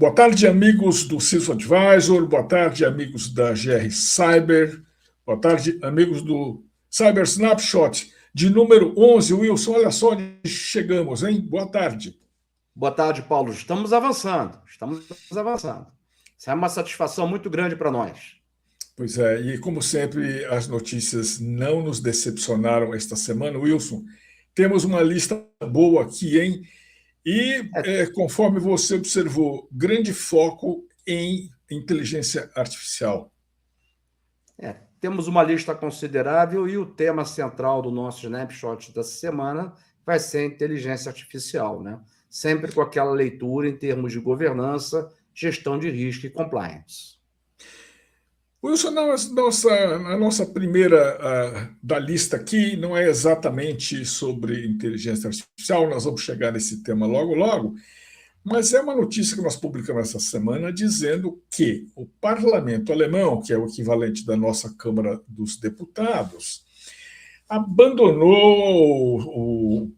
Boa tarde, amigos do CISO Advisor, boa tarde, amigos da GR Cyber, boa tarde, amigos do Cyber Snapshot, de número 11. Wilson, olha só onde chegamos, hein? Boa tarde. Boa tarde, Paulo. Estamos avançando. Isso é uma satisfação muito grande para nós. Pois é, e como sempre, as notícias não nos decepcionaram esta semana. Wilson, temos uma lista boa aqui, hein? E, conforme você observou, grande foco em inteligência artificial. Temos uma lista considerável e o tema central do nosso snapshot dessa semana vai ser inteligência artificial, né? Sempre com aquela leitura em termos de governança, gestão de risco e compliance. Wilson, a nossa primeira da lista aqui não é exatamente sobre inteligência artificial, nós vamos chegar nesse tema logo, logo, mas é uma notícia que nós publicamos essa semana dizendo que o parlamento alemão, que é o equivalente da nossa Câmara dos Deputados, abandonou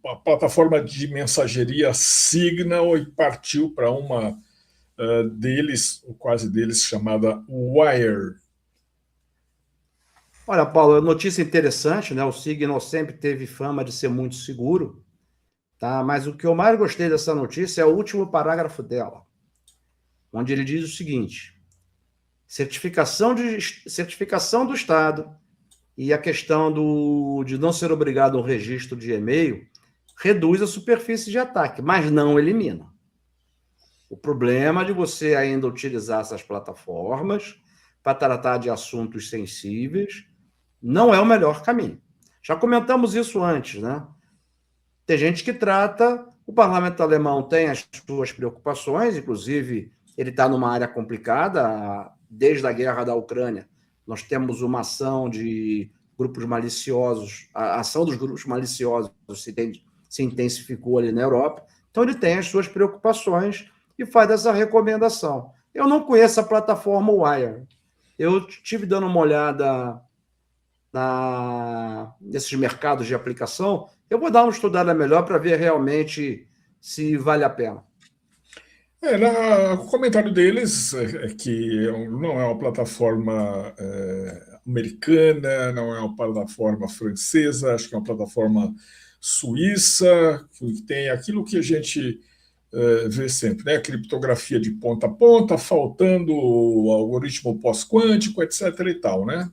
a plataforma de mensageria Signal e partiu para uma deles, ou quase deles, chamada Wire. Olha, Paulo, notícia interessante, né? O Signal sempre teve fama de ser muito seguro, tá? Mas o que eu mais gostei dessa notícia é o último parágrafo dela, onde ele diz o seguinte: certificação do Estado e a questão de não ser obrigado ao registro de e-mail reduz a superfície de ataque, mas não elimina. O problema de você ainda utilizar essas plataformas para tratar de assuntos sensíveis não é o melhor caminho. Já comentamos isso antes, né? Tem gente que trata, o parlamento alemão tem as suas preocupações, inclusive ele está numa área complicada, desde a guerra da Ucrânia, nós temos uma ação de grupos maliciosos, a ação dos grupos maliciosos se intensificou ali na Europa, então ele tem as suas preocupações e faz essa recomendação. Eu não conheço a plataforma Wire, eu estive dando uma olhada nesses mercados de aplicação, eu vou dar uma estudada melhor para ver realmente se vale a pena. O comentário deles é que não é uma plataforma americana, não é uma plataforma francesa, acho que é uma plataforma suíça, que tem aquilo que a gente vê sempre, né? Criptografia de ponta a ponta, faltando o algoritmo pós-quântico, etc. e tal, né?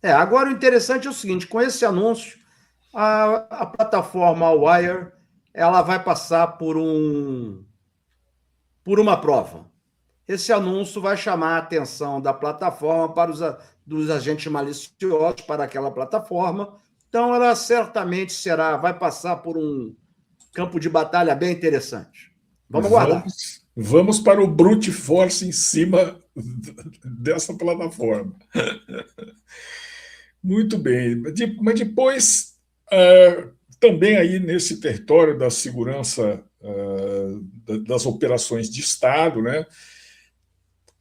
Agora o interessante é o seguinte, com esse anúncio, a plataforma Wire ela vai passar por uma prova. Esse anúncio vai chamar a atenção da plataforma para dos agentes maliciosos para aquela plataforma. Então, ela certamente vai passar por um campo de batalha bem interessante. Vamos aguardar. Vamos para o brute force em cima dessa plataforma. Muito bem. Mas depois, também aí nesse território da segurança das operações de Estado, né,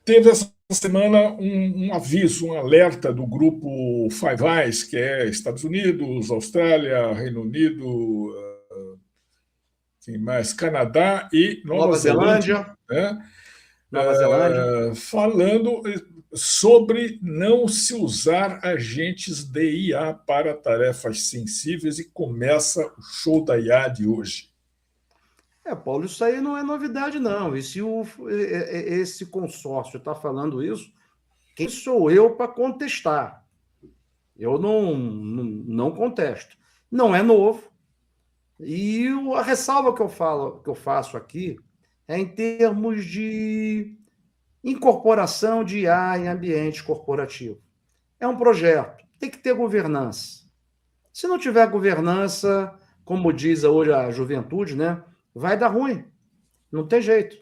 teve essa semana um aviso, um alerta do grupo Five Eyes, que é Estados Unidos, Austrália, Reino Unido, quem mais? Canadá e Nova Zelândia, né? Nova Zelândia. Falando sobre não se usar agentes de IA para tarefas sensíveis, e começa o show da IA de hoje. Paulo, isso aí não é novidade, não. E se esse consórcio está falando isso, quem sou eu para contestar? Eu não contesto. Não é novo. E a ressalva que eu faço aqui é em termos de incorporação de IA em ambiente corporativo. É um projeto, tem que ter governança. Se não tiver governança, como diz hoje a juventude, né, vai dar ruim. Não tem jeito.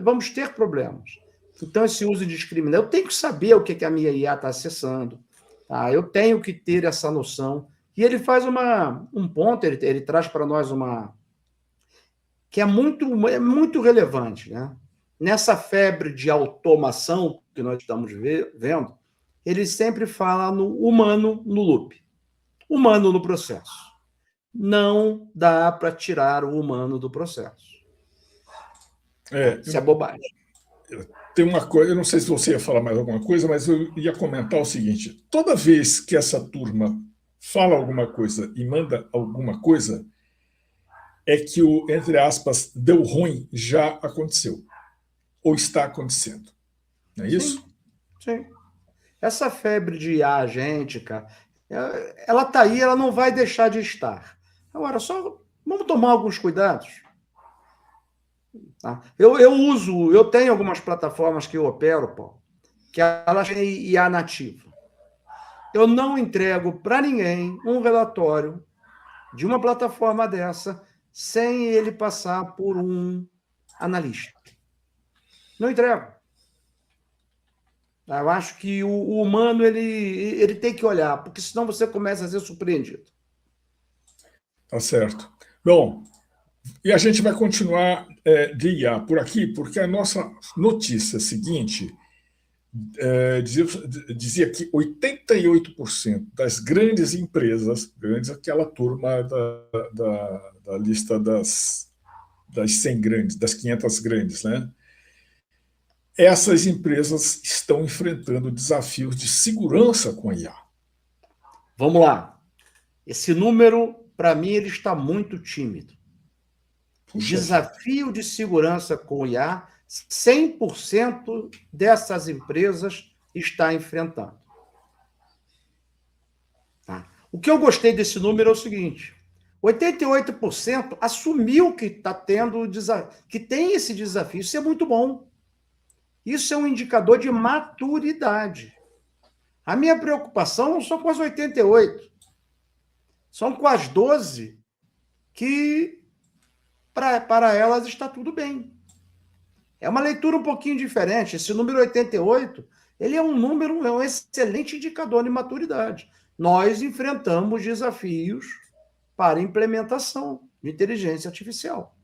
Vamos ter problemas. Então, esse uso indiscriminado, eu tenho que saber o que a minha IA está acessando. Tá? Eu tenho que ter essa noção. E ele faz um ponto, ele traz para nós que é muito relevante, né? Nessa febre de automação que nós estamos vendo, ele sempre fala no humano no loop, humano no processo. Não dá para tirar o humano do processo. É, Isso é bobagem. tem uma coisa, eu não sei se você ia falar mais alguma coisa, mas eu ia comentar o seguinte: toda vez que essa turma fala alguma coisa e manda alguma coisa, é que o, entre aspas, deu ruim já aconteceu, ou está acontecendo. Não é Sim, isso? sim. Essa febre de IA, gente, cara, ela tá aí, ela não vai deixar de estar. Agora, só vamos tomar alguns cuidados. Tá? Eu tenho algumas plataformas que eu opero, pô, que elas têm IA nativa. Eu não entrego para ninguém um relatório de uma plataforma dessa sem ele passar por um analista. Não entrego. Eu acho que o humano ele tem que olhar, porque senão você começa a ser surpreendido. Tá certo. Bom, e a gente vai continuar de IA por aqui, porque a nossa notícia seguinte dizia que 88% das grandes empresas, grandes aquela turma da lista das 100 grandes, das 500 grandes, né? Essas empresas estão enfrentando desafios de segurança com a IA. Vamos lá. Esse número, para mim, ele está muito tímido. O Puxa vida. desafio de segurança com o IA, 100% dessas empresas está enfrentando. Tá? O que eu gostei desse número é o seguinte: 88% assumiu que está tendo que tem esse desafio. Isso é muito bom. Isso é um indicador de maturidade. A minha preocupação não são com as 88, são com as 12 que para elas está tudo bem. É uma leitura um pouquinho diferente. Esse número 88, ele é um excelente indicador de maturidade. Nós enfrentamos desafios para implementação de inteligência artificial.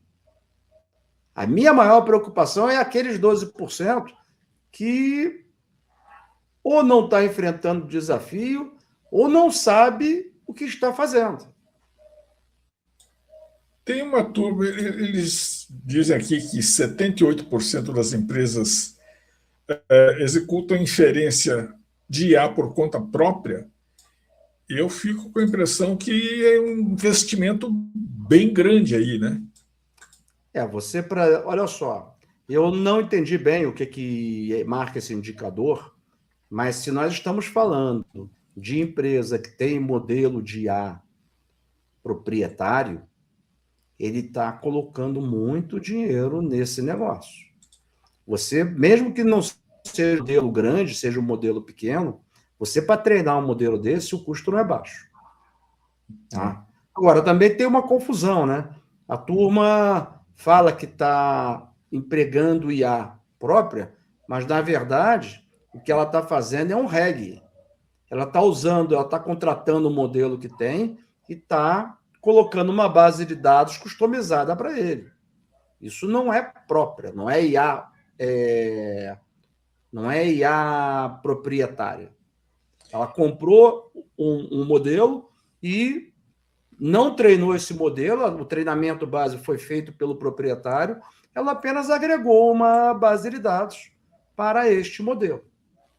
A minha maior preocupação é aqueles 12% que ou não está enfrentando desafio ou não sabe o que está fazendo. Tem uma turma, eles dizem aqui que 78% das empresas executam inferência de IA por conta própria. Eu fico com a impressão que é um investimento bem grande aí, né? Você para. Olha só, eu não entendi bem o que marca esse indicador, mas se nós estamos falando de empresa que tem modelo de IA proprietário, ele está colocando muito dinheiro nesse negócio. Você, mesmo que não seja um modelo grande, seja um modelo pequeno, você para treinar um modelo desse, o custo não é baixo. Tá? Agora, também tem uma confusão, né? A turma fala que está empregando IA própria, mas, na verdade, o que ela está fazendo é um REG. Ela está contratando o modelo que tem e está colocando uma base de dados customizada para ele. Isso não é própria, não é IA, não é IA proprietária. Ela comprou um modelo e não treinou esse modelo, o treinamento base foi feito pelo proprietário, ela apenas agregou uma base de dados para este modelo.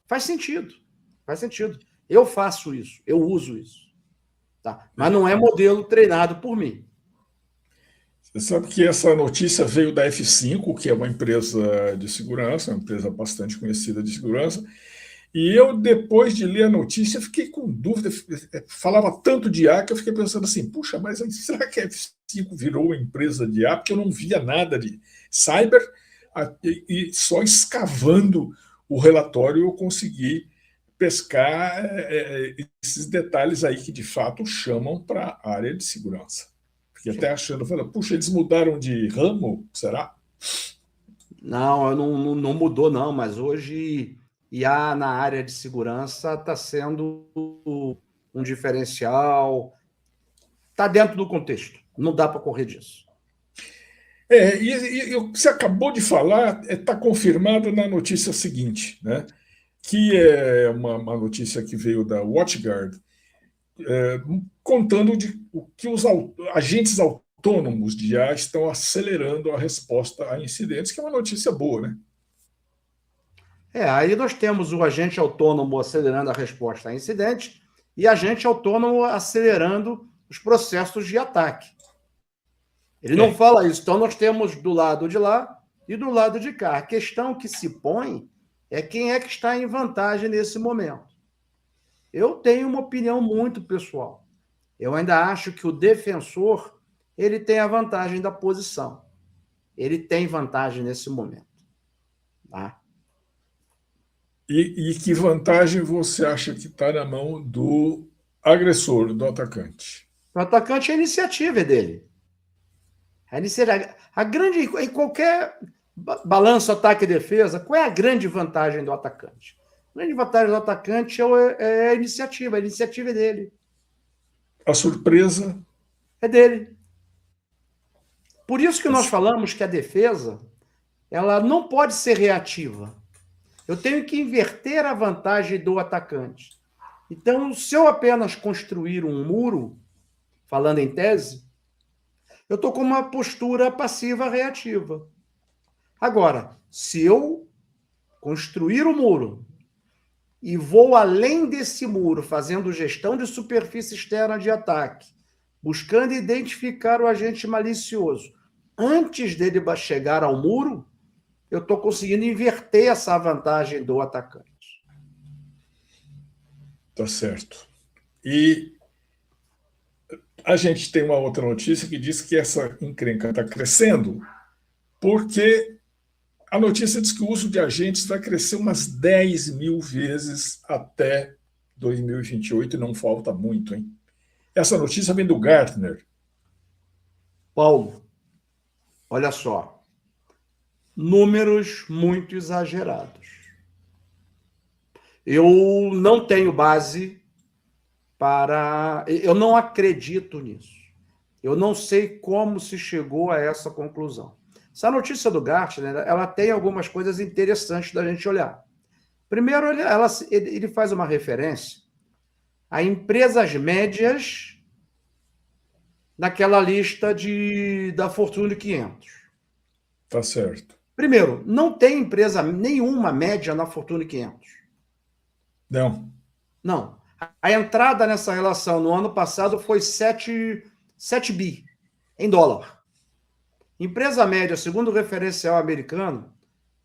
Faz sentido, faz sentido. Eu faço isso, eu uso isso. Tá? Mas não é modelo treinado por mim. Você sabe que essa notícia veio da F5, que é uma empresa de segurança, uma empresa bastante conhecida de segurança, e eu, depois de ler a notícia, fiquei com dúvida, falava tanto de IA que eu fiquei pensando assim, puxa, mas será que a F5 virou uma empresa de IA? Porque eu não via nada de cyber, e só escavando o relatório eu consegui pescar esses detalhes aí que de fato chamam para a área de segurança. Fiquei até achando, falando, puxa, eles mudaram de ramo, será? Não mudou, não, mas hoje IA na área de segurança está sendo um diferencial, está dentro do contexto, não dá para correr disso. E o que você acabou de falar está confirmado na notícia seguinte, né? Que é uma notícia que veio da WatchGuard, contando de o que os agentes autônomos de IA estão acelerando a resposta a incidentes, que é uma notícia boa, né? Aí nós temos o agente autônomo acelerando a resposta a incidentes e agente autônomo acelerando os processos de ataque. Ele não fala isso. Então, nós temos do lado de lá e do lado de cá. A questão que se põe é quem é que está em vantagem nesse momento. Eu tenho uma opinião muito pessoal. Eu ainda acho que o defensor ele tem a vantagem da posição. Ele tem vantagem nesse momento. Tá? E que vantagem você acha que está na mão do agressor, do atacante? O atacante, a iniciativa é dele. A grande, em qualquer balanço, ataque e defesa, qual é a grande vantagem do atacante? A grande vantagem do atacante é a iniciativa é dele. A surpresa é dele. Por isso que nós falamos que a defesa ela não pode ser reativa. Eu tenho que inverter a vantagem do atacante. Então, se eu apenas construir um muro, falando em tese, eu estou com uma postura passiva reativa. Agora, se eu construir o muro e vou além desse muro, fazendo gestão de superfície externa de ataque, buscando identificar o agente malicioso, antes dele chegar ao muro, eu estou conseguindo inverter essa vantagem do atacante. Tá certo. E a gente tem uma outra notícia que diz que essa encrenca está crescendo porque a notícia diz que o uso de agentes vai crescer umas 10 mil vezes até 2028, e não falta muito, hein? Essa notícia vem do Gartner. Paulo, olha só. Números muito exagerados. Eu não tenho base para... Eu não acredito nisso. Eu não sei como se chegou a essa conclusão. Essa notícia do Gartner, ela tem algumas coisas interessantes da gente olhar. Primeiro, ele faz uma referência a empresas médias naquela lista da Fortune 500. Tá certo. Primeiro, não tem empresa nenhuma média na Fortune 500. Não. Não. A entrada nessa relação no ano passado foi 7 bi em dólar. Empresa média, segundo o referencial americano,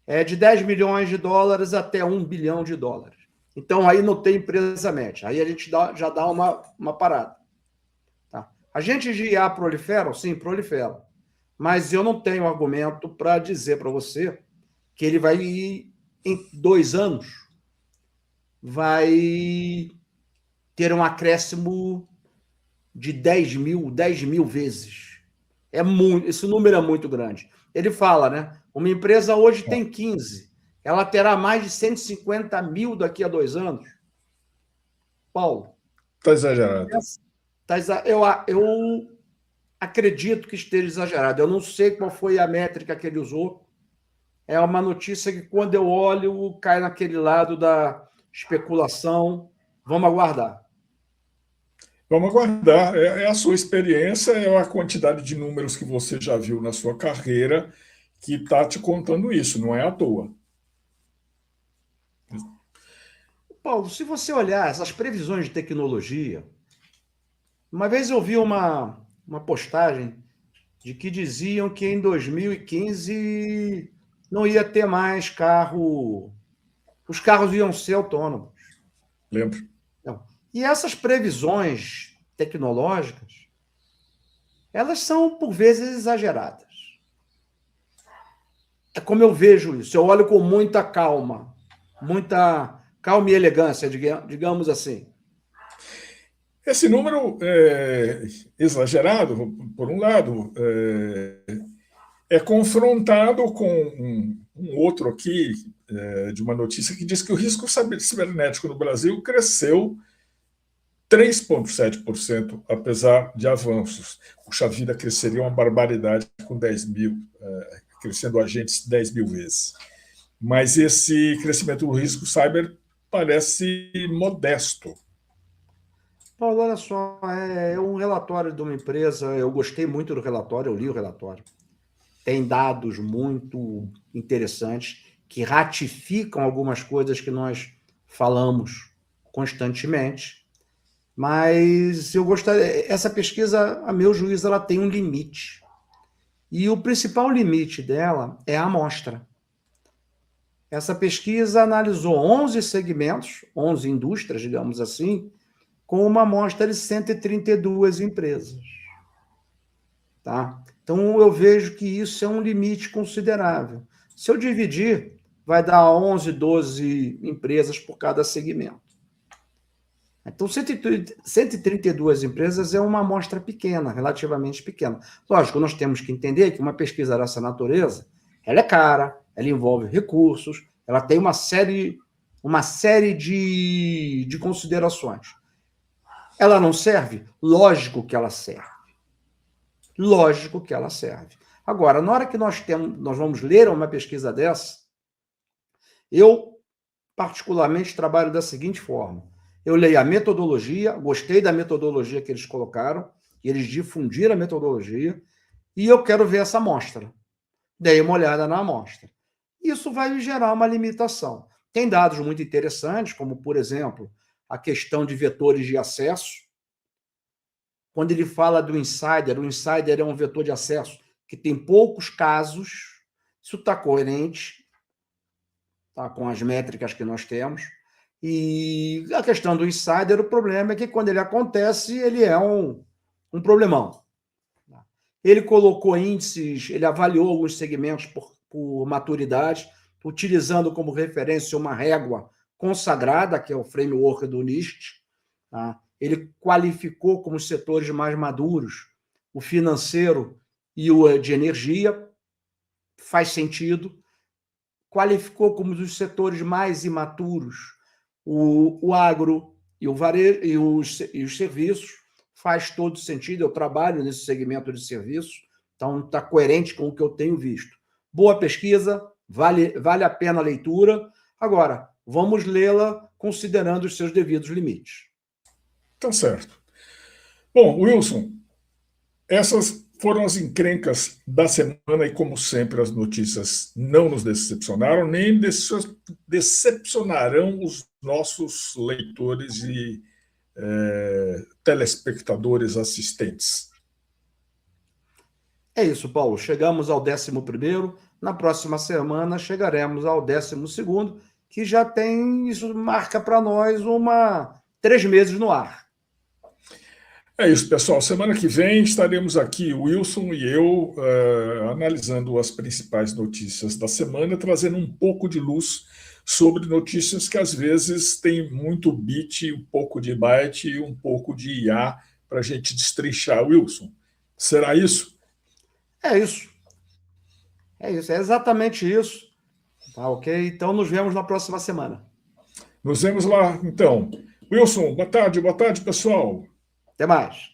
é de 10 milhões de dólares até 1 bilhão de dólares. Então, aí não tem empresa média. Aí a gente já dá uma parada. Tá? Agentes de IA proliferam? Sim, proliferam. Mas eu não tenho argumento para dizer para você que ele vai, em 2 anos, vai ter um acréscimo de 10 mil vezes. Esse número é muito grande. Ele fala, né? Uma empresa hoje tem 15. Ela terá mais de 150 mil daqui a 2 anos. Paulo. Está exagerado. Eu acredito que esteja exagerado. Eu não sei qual foi a métrica que ele usou. É uma notícia que, quando eu olho, cai naquele lado da especulação. Vamos aguardar. Vamos aguardar. É a sua experiência, é a quantidade de números que você já viu na sua carreira que está te contando isso, não é à toa. Paulo, se você olhar essas previsões de tecnologia, uma vez eu vi uma postagem de que diziam que em 2015 não ia ter mais carro, os carros iam ser autônomos. Lembro. E essas previsões tecnológicas, elas são, por vezes, exageradas. É como eu vejo isso. Eu olho com muita calma e elegância, digamos assim. Esse número é exagerado, por um lado, é confrontado com um outro aqui, de uma notícia que diz que o risco cibernético no Brasil cresceu 3,7%, apesar de avanços. Puxa vida, cresceria uma barbaridade com 10 mil, crescendo agentes 10 mil vezes. Mas esse crescimento do risco cyber parece modesto. Paulo, olha só, é um relatório de uma empresa, eu gostei muito do relatório, eu li o relatório. Tem dados muito interessantes que ratificam algumas coisas que nós falamos constantemente, mas eu gostaria, essa pesquisa, a meu juízo, ela tem um limite. E o principal limite dela é a amostra. Essa pesquisa analisou 11 segmentos, 11 indústrias, digamos assim, com uma amostra de 132 empresas. Tá? Então, eu vejo que isso é um limite considerável. Se eu dividir, vai dar 11, 12 empresas por cada segmento. Então, 132 empresas é uma amostra pequena, relativamente pequena. Lógico, nós temos que entender que uma pesquisa dessa natureza, ela é cara, ela envolve recursos, ela tem uma série de considerações. Ela não serve? Lógico que ela serve. Lógico que ela serve. Agora, na hora que nós vamos ler uma pesquisa dessa, eu, particularmente, trabalho da seguinte forma. Eu leio a metodologia, gostei da metodologia que eles colocaram, e eles difundiram a metodologia, e eu quero ver essa amostra. Dei uma olhada na amostra. Isso vai me gerar uma limitação. Tem dados muito interessantes, como, por exemplo, a questão de vetores de acesso. Quando ele fala do insider, o insider é um vetor de acesso que tem poucos casos, isso está coerente, tá, com as métricas que nós temos. E a questão do insider, o problema é que quando ele acontece, ele é um problemão. Ele colocou índices, ele avaliou alguns segmentos por maturidade, utilizando como referência uma régua consagrada, que é o framework do NIST. Tá? Ele qualificou como os setores mais maduros o financeiro e o de energia, faz sentido. Qualificou como os setores mais imaturos o agro e o varejo e os serviços, faz todo sentido. Eu trabalho nesse segmento de serviços, então está coerente com o que eu tenho visto. Boa pesquisa, vale a pena a leitura. Agora, vamos lê-la considerando os seus devidos limites. Tá certo. Bom, Wilson, essas foram as encrencas da semana e, como sempre, as notícias não nos decepcionaram, nem decepcionarão os nossos leitores e telespectadores assistentes. É isso, Paulo. Chegamos ao 11º. Na próxima semana chegaremos ao 12º, que já tem, isso marca para nós 3 meses no ar. É isso, pessoal. Semana que vem estaremos aqui, Wilson e eu, analisando as principais notícias da semana, trazendo um pouco de luz sobre notícias que às vezes tem muito bit, um pouco de byte e um pouco de IA para a gente destrinchar. Wilson, será isso? É isso. É isso, é exatamente isso. Tá ok? Então nos vemos na próxima semana. Nos vemos lá, então. Wilson, boa tarde, pessoal. Até mais.